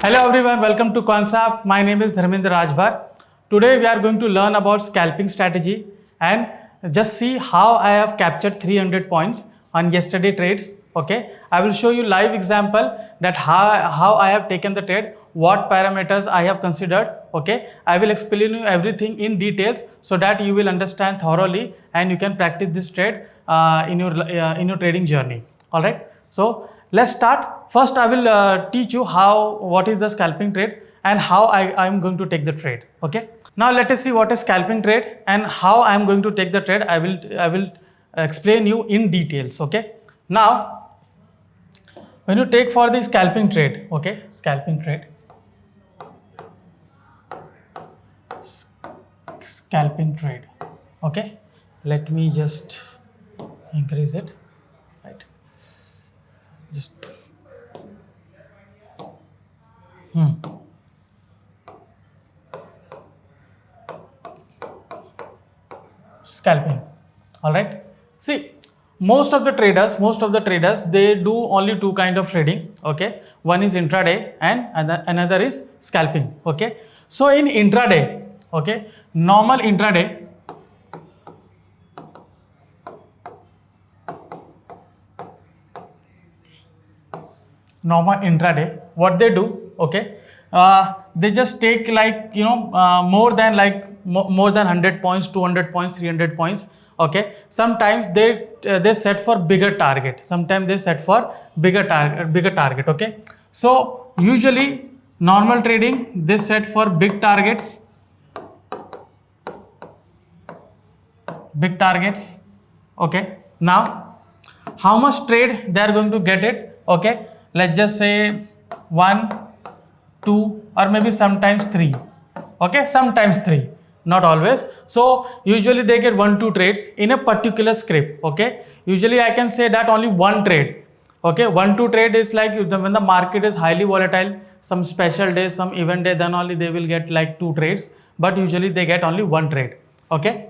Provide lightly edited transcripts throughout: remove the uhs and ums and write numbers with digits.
Hello everyone, welcome to Quantsapp. My name is Dharmendra Rajbhar. Today we are going to learn about scalping strategy and just see how I have captured 300 points on yesterday trades. Okay, I will show you live example that how I have taken the trade, what parameters I have considered. Okay, I will explain you everything in details so that you will understand thoroughly and you can practice this trade in your trading journey. All right, so let's start. First, I will teach you what is the scalping trade and how I am going to take the trade. Okay. Now let us see what is scalping trade and how I am going to take the trade. I will explain you in details. Okay. Now, when you take for the scalping trade, okay, scalping trade. Okay. Let me just increase it. Right. Just. Scalping. All right. See, most of the traders they do only two kind of trading. Okay, one is intraday and another is scalping. Okay, so in intraday, okay, normal intraday, what they do, okay, they just take like more than 100 points, 200 points, 300 points. Okay, sometimes they set for bigger target, sometimes they set for bigger target. Okay, so usually normal trading they set for big targets. Okay, now how much trade they are going to get it? Okay, let's just say 1, 2, or maybe sometimes 3. Okay, sometimes 3, not always. So usually they get 1-2 trades in a particular script. Okay, usually I can say that only one trade. Okay, 1-2 trade is like when the market is highly volatile, some special days, some event day, then only they will get like 2 trades, but usually they get only one trade. Okay,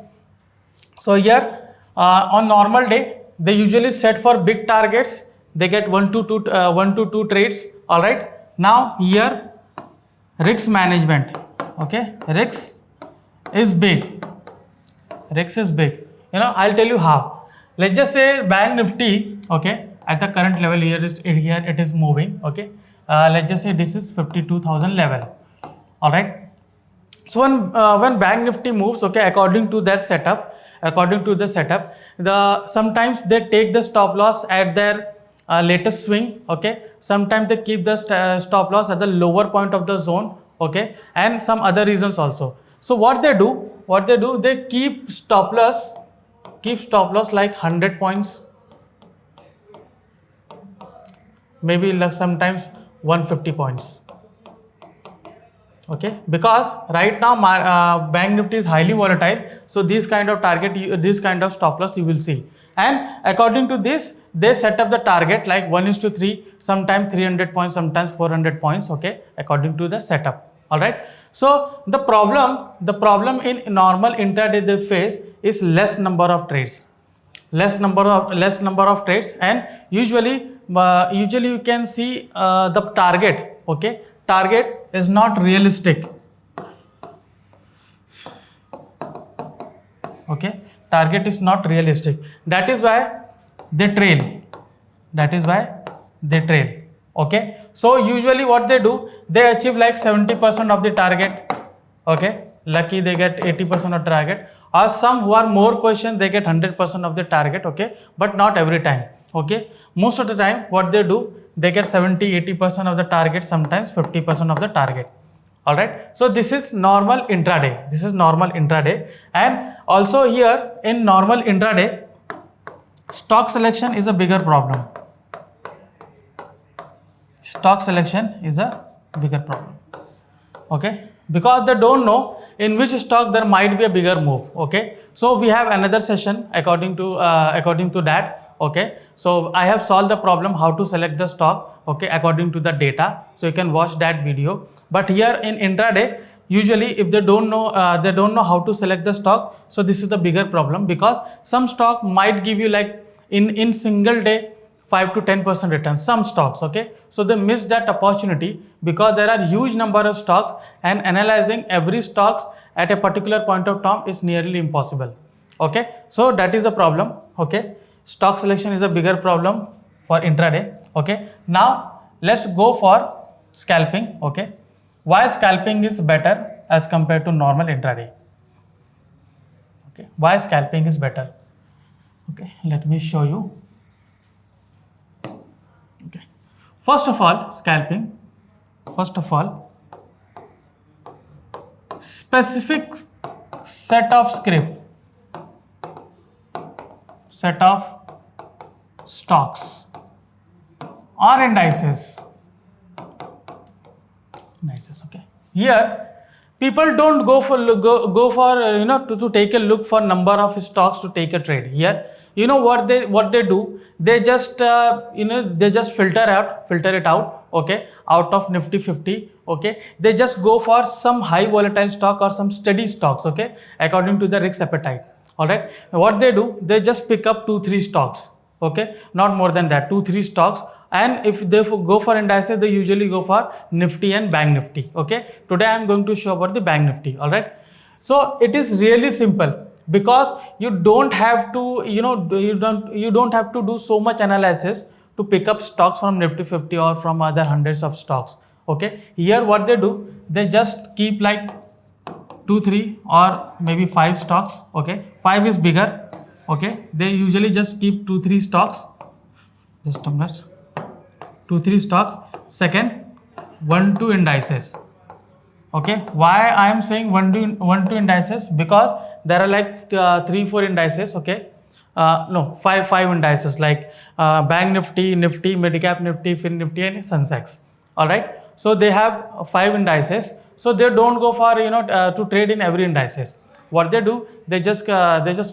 so here on normal day they usually set for big targets, they get 1 to 2 trades. All right, now here risk management. Okay, risk is big. I'll tell you how. Let's just say bank nifty, okay, at the current level here it is moving. Okay, let's just say this is 52,000 level. All right, so when bank nifty moves, okay, according to the setup, the sometimes they take the stop loss at their latest swing. Okay, sometimes they keep the stop loss at the lower point of the zone. Okay, and some other reasons also. So what they do, they keep stop loss like 100 points, maybe like sometimes 150 points. Okay, because right now bank nifty is highly volatile, so this kind of this kind of stop loss you will see, and according to this they set up the target like 1:3, sometimes 300 points, sometimes 400 points. Okay, according to the setup. All right, so the problem in normal intraday they face is less number of trades, and usually you can see the target. Okay, target is not realistic. Okay, target is not realistic, that is why they trail. Okay, so usually what they do, they achieve like 70% of the target. Okay, lucky they get 80% of target, or some who are more patient they get 100% of the target. Okay, but not every time. Okay, most of the time what they do, they get 70-80% of the target, sometimes 50% of the target. All right, so this is normal intraday. And also here in normal intraday, stock selection is a bigger problem. Okay, because they don't know in which stock there might be a bigger move. Okay, so we have another session according to that. Okay, so I have solved the problem how to select the stock, okay, according to the data, so you can watch that video. But here in intraday, usually if they don't know how to select the stock, so this is the bigger problem, because some stock might give you like in single day 5 to 10% return, some stocks, okay. So they missed that opportunity because there are huge number of stocks and analyzing every stocks at a particular point of time is nearly impossible, okay. So that is the problem, okay. Stock selection is a bigger problem for intraday, okay. Now let's go for scalping, okay. Why scalping is better as compared to normal intraday? Okay, why scalping is better? Okay, let me show you. Okay, first of all, scalping. First of all, specific set of script, set of stocks or indices. Okay. Here, people don't go for to take a look for number of stocks to take a trade. Here, you know what they do? They just they just filter it out. Okay, out of Nifty 50. Okay, they just go for some high volatile stock or some steady stocks. Okay, according to the risk appetite. All right. What they do? They just pick up 2-3 stocks. Okay, not more than that. 2-3 stocks. And if they go for indices, they usually go for Nifty and Bank Nifty. Okay, today I am going to show about the Bank Nifty. All right, so it is really simple because you don't have to you don't have to do so much analysis to pick up stocks from Nifty 50 or from other hundreds of stocks. Okay, here what they do, they just keep like 2-3 or maybe 5 stocks. Okay, 5 is bigger. Okay, they usually just keep 2-3 stocks. Just a minute. 2-3 stocks. Second, 1-2 indices. Okay, why I am saying 1-2 indices? Because there are like 3-4 indices. Okay, no, 5 indices like Bank Nifty, Nifty, Midcap Nifty, Fin Nifty, and Sensex. All right, so they have 5 indices. So they don't go for to trade in every indices. What they do, they just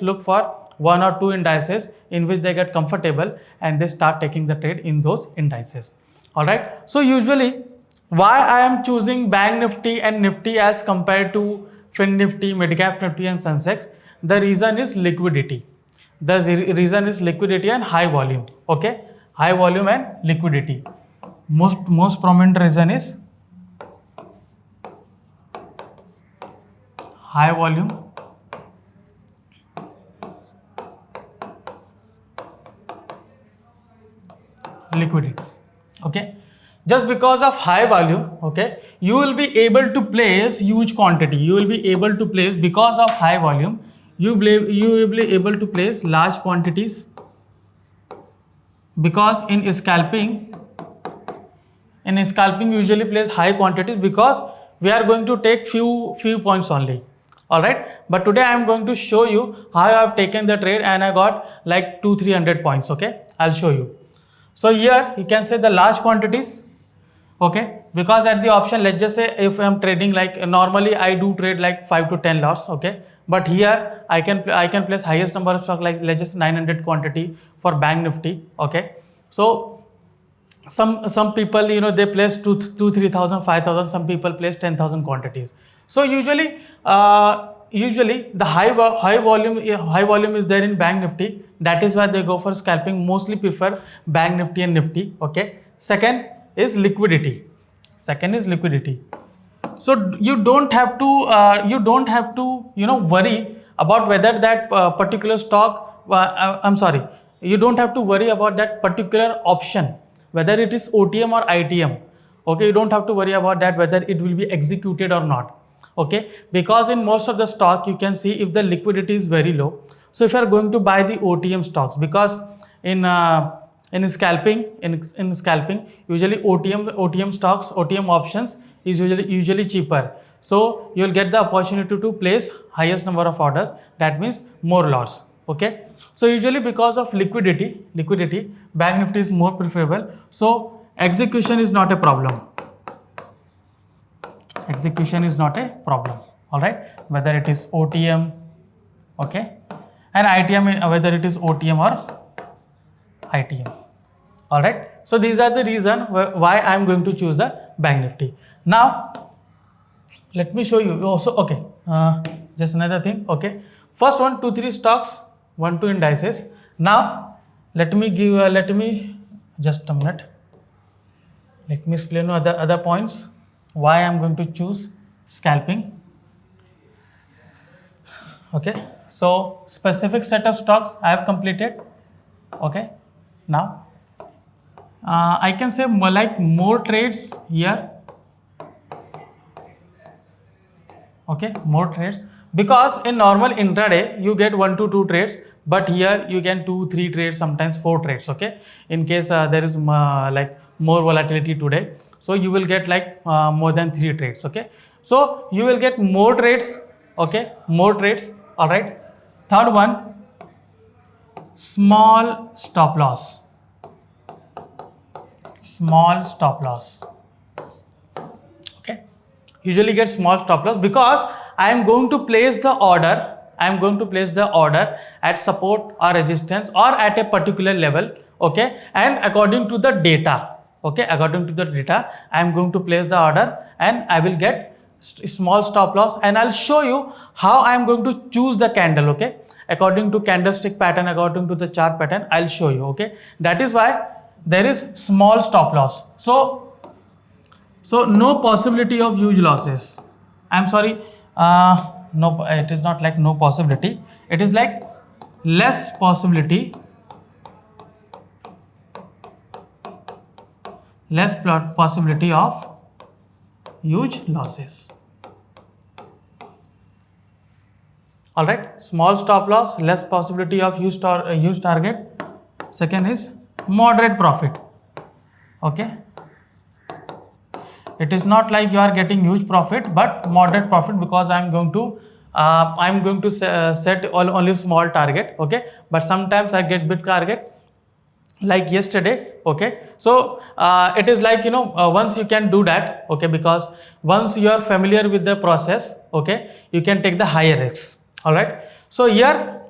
look for 1 or 2 indices in which they get comfortable and they start taking the trade in those indices. All right. So usually, why I am choosing Bank Nifty and Nifty as compared to Fin Nifty, Midcap Nifty, and Sensex? The reason is liquidity. The reason is liquidity and high volume. Okay, high volume and liquidity. Most prominent reason is high volume, liquidity. Okay, just because of high volume, okay, you will be able to place huge quantity. You will be able to place, because of high volume, you will be able to place large quantities. Because in scalping usually place high quantities because we are going to take few points only. All right, but today I am going to show you how I have taken the trade and I got like 200-300 points. Okay, I'll show you. So here you can say the large quantities. Okay, because at the option, let's just say if I am trading like normally I do trade like 5 to 10 lots. Okay, but here I can place highest number of stock, like let's just 900 quantity for Bank Nifty. Okay, so some people they place 2,000-3,000, 5,000. Some people place 10,000 quantities. So usually the high volume is there in Bank Nifty. That is why they go for scalping. Mostly prefer Bank Nifty and Nifty. Okay. Second is liquidity. So you don't have to worry about whether that particular stock. You don't have to worry about that particular option, whether it is OTM or ITM. Okay, you don't have to worry about that, whether it will be executed or not. Okay, because in most of the stock you can see if the liquidity is very low. So if you are going to buy the OTM stocks, because in scalping usually OTM stocks, OTM options is usually cheaper. So you will get the opportunity to place highest number of orders. That means more lots. Okay, so usually because of liquidity, Bank Nifty is more preferable. So execution is not a problem. All right, whether it is OTM, okay, and ITM, whether it is OTM or ITM. All right, so these are the reason why I am going to choose the Bank Nifty. Now let me show you also. Okay, just another thing. Okay, first 1, 2, 3 stocks, 1-2 indices. Now let me Just a minute. Let me explain other points why I'm going to choose scalping. Okay, so specific set of stocks I have completed. Okay, now I can say more trades here. Okay, more trades, because in normal intraday you get 1 to 2 trades, but here you get 2 3 trades, sometimes 4 trades. Okay, in case there is more volatility today, so you will get more than 3 trades. Okay, so you will get more trades. Okay, more trades. All right. Third one, small stop loss. Small stop loss. Okay, usually get small stop loss because I am going to place the order. I am going to place the order at support or resistance or at a particular level. Okay, and according to the data. Okay, according to the data, I am going to place the order and I will get small stop loss, and I'll show you how I am going to choose the candle. Okay, according to candlestick pattern, according to the chart pattern, I'll show you. Okay, that is why there is small stop loss. So no possibility of huge losses. I'm sorry, no, it is not like no possibility. It is like less possibility, possibility of huge losses. All right, small stop loss, less possibility of huge target. Second is moderate profit. Okay. It is not like you are getting huge profit, but moderate profit, because I'm going to set only small target. Okay, but sometimes I get big target, like yesterday. Okay, so it is once you can do that. Okay, because once you are familiar with the process, okay, you can take the higher risks. All right, so here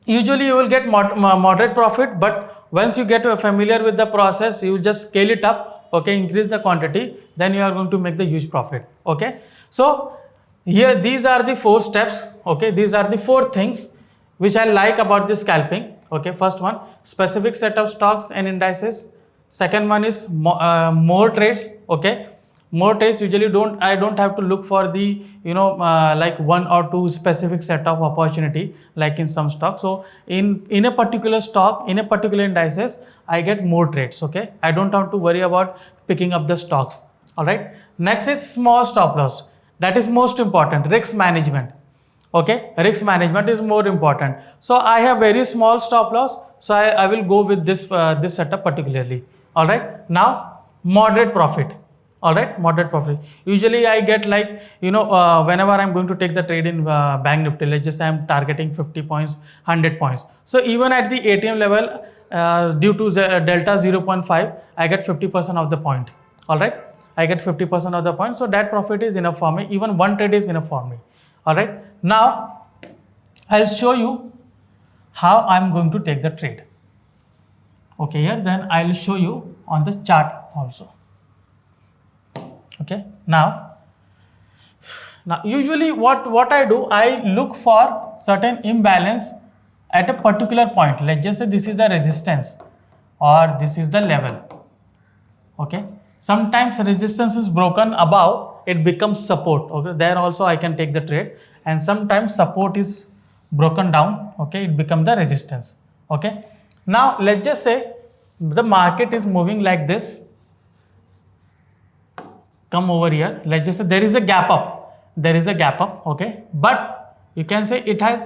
usually you will get moderate profit, but once you get familiar with the process, you just scale it up. Okay, increase the quantity, then you are going to make the huge profit. Okay, so here these are the 4 steps. Okay, these are the 4 things which I like about this scalping. Okay, first one, specific set of stocks and indices. Second one is more trades. Okay, more trades, usually I don't have to look for the like 1 or 2 specific set of opportunity like in some stocks. So in a particular stock, in a particular indices, I get more trades. Okay, I don't have to worry about picking up the stocks. All right, next is small stop loss. That is most important, risk management. Okay, risk management is more important. So I have very small stop loss, so I will go with this setup particularly. All right, now moderate profit. All right, moderate profit, usually I get whenever I'm going to take the trade in bank nifty, let's just say I'm targeting 50 points, 100 points. So even at the ATM level, due to the delta 0.5, I get 50% of the point. All right, I get 50% of the point, so that profit is enough for me. Even one trade is enough for me. All right, now I'll show you how I'm going to take the trade. Okay, here then I'll show you on the chart also. Okay, now usually what I do, I look for certain imbalance at a particular point. Let's just say this is the resistance or this is the level. Okay, sometimes resistance is broken above, it becomes support. Okay, there also I can take the trade, and sometimes support is broken down. Okay, it becomes the resistance. Okay, now let's just say the market is moving like this. Come over here, let's just say there is a gap up. Okay, but you can say it has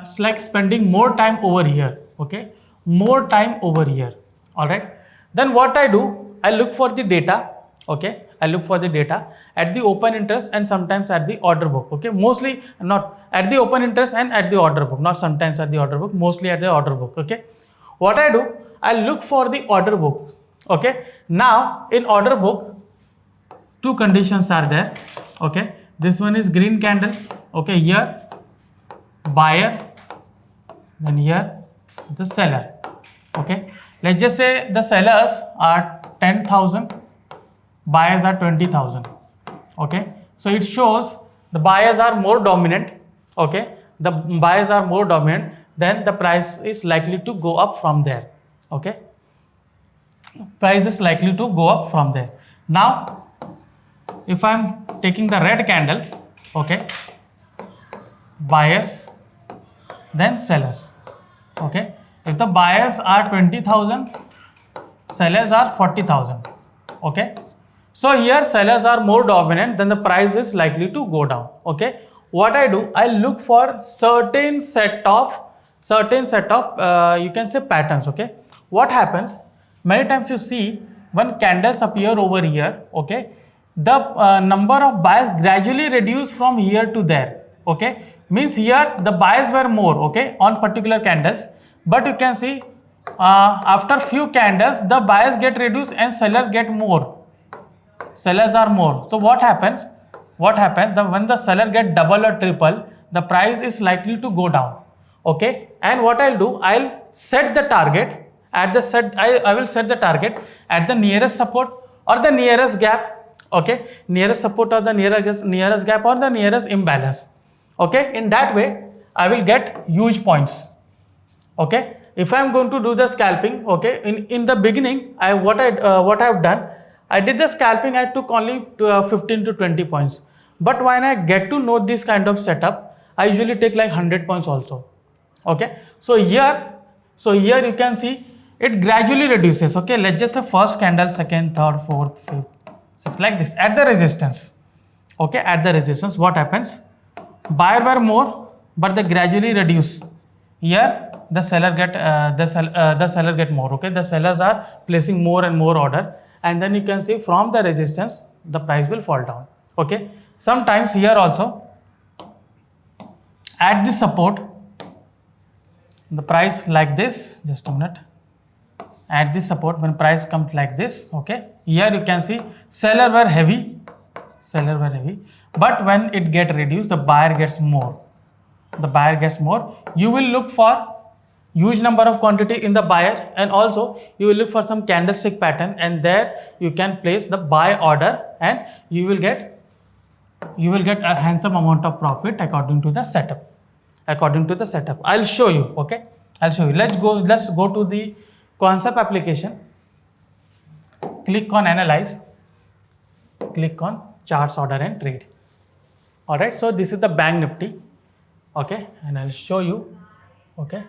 it's like spending more time over here. Okay, more time over here. All right, then what I do, I look for the data. Okay, I look for the data at the open interest and sometimes at the order book. Okay, mostly not at the open interest and at the order book, not sometimes at the order book, mostly at the order book. Okay, what I do, I look for the order book. Okay, now in order book, 2 conditions are there. Okay, this one is green candle. Okay, here buyer, then here the seller. Okay, let's just say the sellers are 10,000, buyers are 20,000. Okay, so it shows the buyers are more dominant. Okay, the buyers are more dominant, then the price is likely to go up from there. Okay, price is likely to go up from there. Now if I'm taking the red candle, okay, buyers then sellers, okay, if the buyers are 20,000, sellers are 40,000, okay, so here sellers are more dominant, then the price is likely to go down. Okay, what I do, I look for certain set of you can say patterns. Okay, what happens, many times you see when candles appear over here, okay, the number of buyers gradually reduce from here to there. Okay, means here the buyers were more, okay, on particular candles, but you can see after few candles the buyers get reduced and sellers get more, sellers are more. So what happens, when the seller get double or triple, the price is likely to go down. Okay, and what I'll do, I'll set the target at the I will set the target at the nearest support or the nearest gap. Okay, nearest support or the nearest gap or the nearest imbalance. Okay, in that way I will get huge points. Okay, if I am going to do the scalping, okay, in the beginning what I have done, I did the scalping, I took only 15 to 20 points, but when I get to know this kind of setup, I usually take like 100 points also. Okay, so here you can see it gradually reduces. Okay, let's just say first candle, second, third, fourth, fifth, sixth, like this at the resistance. Okay, at the resistance what happens, buyer were more but they gradually reduce. Here the seller get the seller get more. Okay, the sellers are placing more and more order, and then you can see from the resistance the price will fall down. Okay, sometimes here also at this support the price like this, just a minute, at this support when price comes like this, okay, here you can see seller were heavy, but when it get reduced the buyer gets more, you will look for huge number of quantity in the buyer, and also you will look for some candlestick pattern, and there you can place the buy order and you will get a handsome amount of profit according to the setup. I'll show you. Okay, I'll show you. Let's go to the Quantsapp application, click on analyze, click on charts, order and trade. All right, so this is the bank nifty. Okay, and I'll show you. Okay,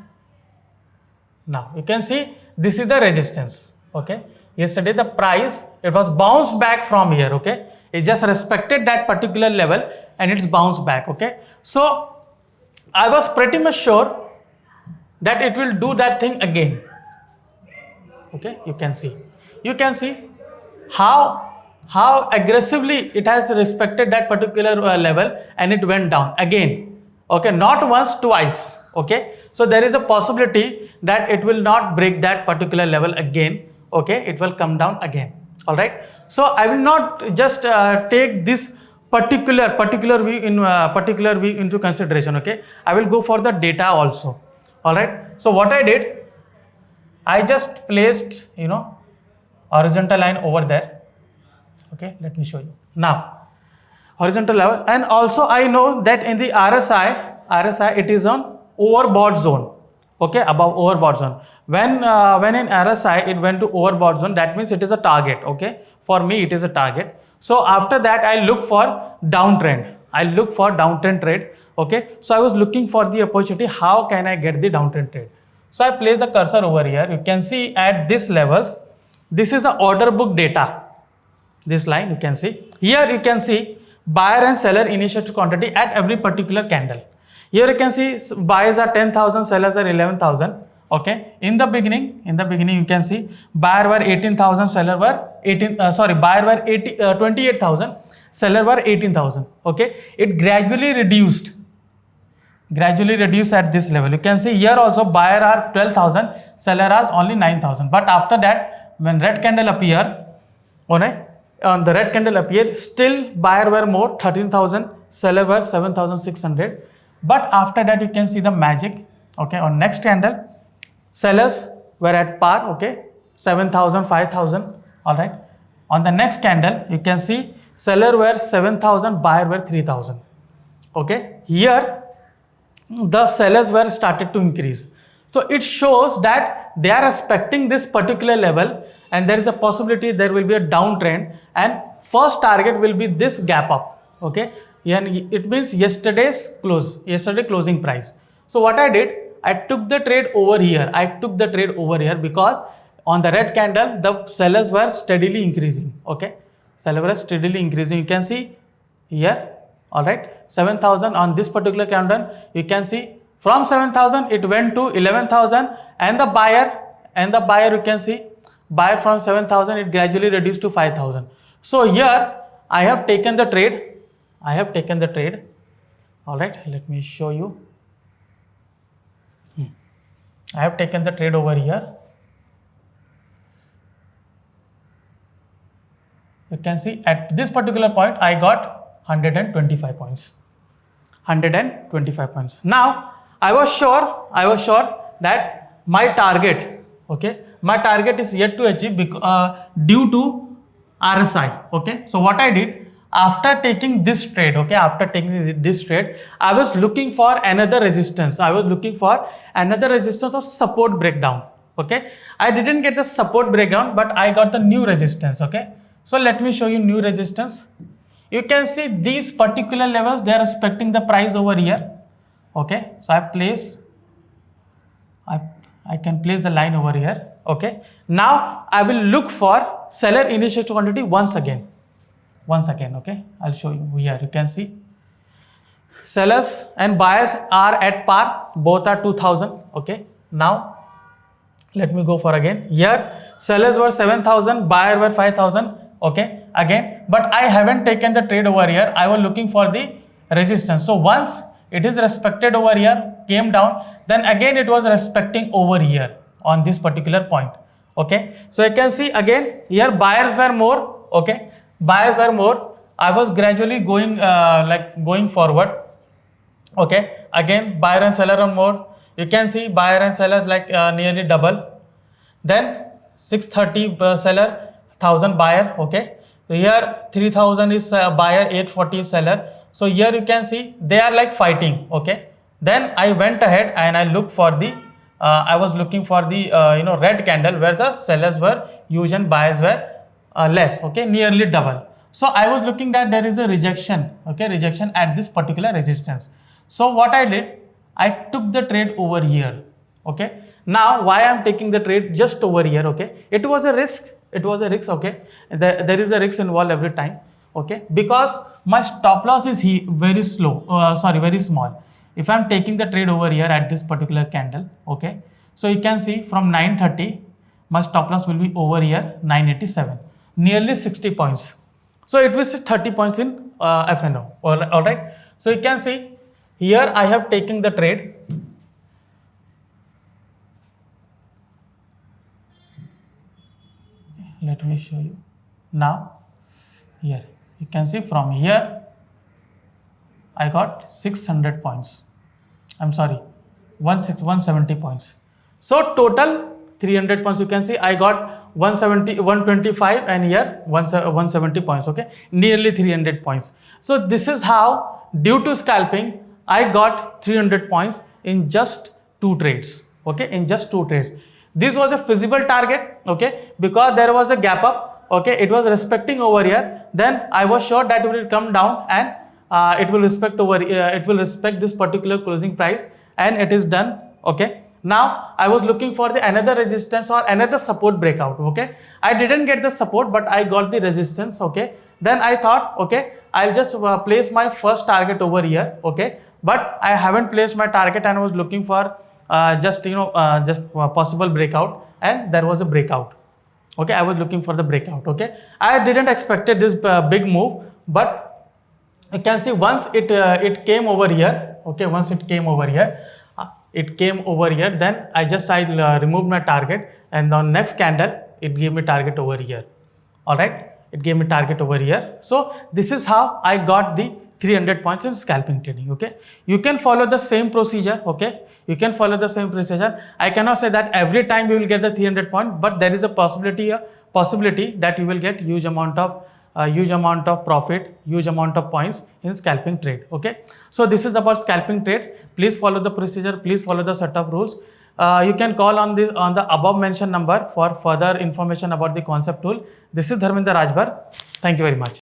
now you can see this is the resistance. Okay, yesterday the price, it was bounced back from here. Okay, it just respected that particular level and it's bounced back. Okay, so I was pretty much sure that it will do that thing again. Okay, you can see how aggressively it has respected that particular level and it went down again. Okay, not once, twice. Okay, so there is a possibility that it will not break that particular level again. Okay, it will come down again. All right, so I will not just take this particular view into consideration. Okay, I will go for the data also. All right, so what I did, I just placed horizontal line over there. Okay, let me show you now, horizontal level, and also I know that in the RSI it is on overbought zone. Okay, above overbought zone. When in RSI it went to overbought zone, that means it is a target. Okay, for me it is a target. So after that I look for downtrend. Trade. Okay, so I was looking for the opportunity. How can I get the downtrend trade? So I place the cursor over here. You can see at this levels, this is the order book data. This line you can see. Here you can see buyer and seller initiated quantity at every particular candle. Here you can see buyers are 10,000, sellers are 11,000. Okay, in the beginning you can see buyer were 18,000, seller were 28,000, seller were 18,000. Okay, it gradually reduced at this level. You can see here also buyer are 12,000, seller are only 9,000. But after that, when red candle appear, on the red candle appear, still buyer were more, 13,000, seller were 7,600. But after that you can see the magic. Okay, on next candle sellers were at par. Okay, 7,000, 5,000. All right, on the next candle you can see seller were 7,000, buyer were 3,000. Okay, here the sellers were started to increase. So it shows that they are respecting this particular level and there is a possibility there will be a downtrend, and first target will be this gap up. Okay, and it means yesterday closing price. So what I did, I took the trade over here. Because on the red candle the sellers were steadily increasing. Okay, sellers were steadily increasing. You can see here. All right, 7,000 on this particular candle. You can see from 7,000 it went to 11,000, and the buyer you can see buyer from 7,000 it gradually reduced to 5,000. So here I have taken the trade. All right, let me show you. I have taken the trade over here. You can see at this particular point I got 125 points. Now I was sure that my target, my target is yet to achieve due to RSI. Okay, so what I did, after taking this trade, I was looking for another resistance. Or support breakdown. Okay, I didn't get the support breakdown, but I got the new resistance. Okay, so let me show you new resistance. You can see these particular levels, they are respecting the price over here. Okay, so I can place the line over here. Okay, now I will look for seller initiated quantity once again. Okay, I'll show you here. You can see sellers and buyers are at par, both are 2,000. Okay, now let me go for again. Here sellers were 7,000, buyer were 5,000. Okay, again, but I haven't taken the trade over here. I was looking for the resistance. So once it is respected over here, came down, then again it was respecting over here on this particular point. Okay, so you can see again here buyers were more. Okay, buyers were more. I was gradually going going forward. Okay, again buyer and seller are more. You can see buyer and sellers nearly double. Then 630 seller, 1,000 buyer. Okay, so here 3,000 is buyer, 840 is seller. So here you can see they are fighting. Okay, then I went ahead and I looked for the I was looking for the red candle where the sellers were huge and buyers were less. Okay, nearly double. So I was looking that there is a rejection. Okay, rejection at this particular resistance. So what I did, I took the trade over here. Okay, now why I am taking the trade just over here? Okay, it was a risk. Okay, there is a risk involved every time. Okay, because my stop loss is very small. If I am taking the trade over here at this particular candle, okay, so you can see from 930 my stop loss will be over here 987, nearly 60 points. So it was 30 points in FNO. All right, so you can see here I have taken the trade. Let me show you. Now here you can see from here I got 600 points. I'm sorry, 170 points. So total 300 points. You can see I got 125 and here 170 points. Okay, nearly 300 points. So this is how, due to scalping, I got 300 points in just 2 trades. Okay, in just 2 trades. This was a feasible target. Okay, because there was a gap up. Okay, it was respecting over here. Then I was sure that it will come down and it will respect this particular closing price, and it is done. Okay, now I was looking for the another resistance or another support breakout. Okay, I didn't get the support, but I got the resistance. Okay, then I thought, okay, I'll just place my first target over here. Okay, but I haven't placed my target and I was looking for just possible breakout, and there was a breakout. Okay, I was looking for the breakout. Okay, I didn't expected this big move, but you can see once it came over here. Okay, once it came over here, then I removed my target, and on next candle it gave me target over here. All right, it gave me target over here. So this is how I got the 300 points in scalping trading. Okay, you can follow the same procedure. Okay, you can follow the same procedure. I cannot say that every time you will get the 300 points, but there is a possibility that you will get huge amount of profit, huge amount of points in scalping trade. Okay, so this is about scalping trade. Please follow the procedure, please follow the set of rules. you can call on the above mentioned number for further information about the Quantsapp tool. This is Dharmendra Rajbar. Thank you very much.